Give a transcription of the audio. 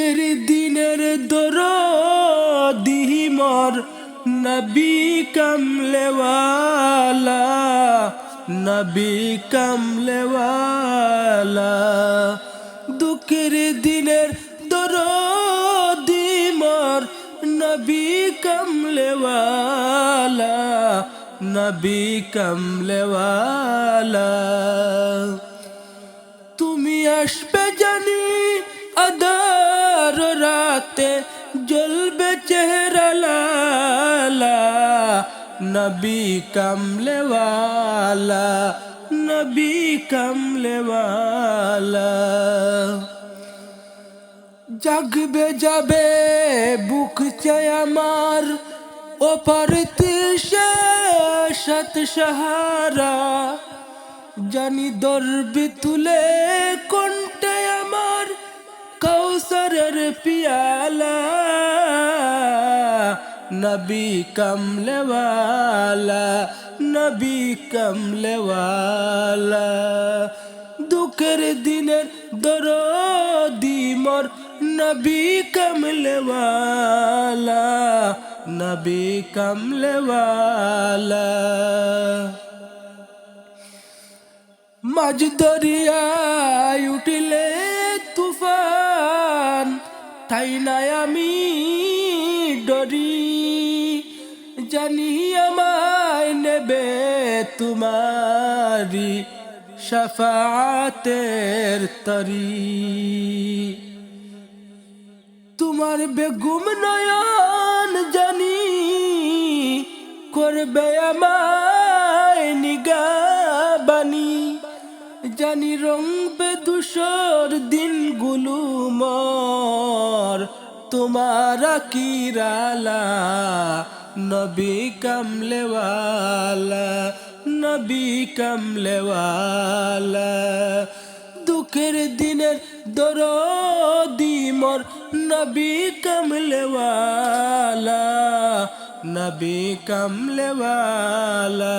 দুঃখের দিনের দরদি মোর নবী কামলেওয়ালা, নবী কামলেওয়ালা। দুঃখের দিনের দরদি মোর নবী কামলেওয়ালা, নবী কামলেওয়ালা। তুমি আসবে জানি আধার রাতে, জ্বলবে চেহারা লালা, নবী কামলেওয়ালা, নবী কামলেওয়ালা। জাগবে যাবে বুক চায় আমার, ওপার তিসে সাত সাহারা, জানি দরবি তুলে কণ্ঠে আমার কৌসরের পিয়ালা, নবী কামলেওয়ালা, নবী কামলেওয়ালা। দুঃখের দিনের দরদি মোর নবী কামলেওয়ালা, নবী কামলেওয়ালা। মাঝ দরিয়ায় উঠিলে তুফান, তাই নাই আমি ডরি, জানি আমায় নেবে তোমারি শাফাতের তরি। তোমার বেগুম নয়ন জানি করবে আমায় নিগাবানি, জানি রংবে ধূসর দিনগুলো মোর তোমার কিরালা, নবী কামলেওয়ালা, নবী কামলেওয়ালা। দুঃখের দিনের দরদি মোর নবী কামলেওয়ালা, নবী কামলেওয়ালা।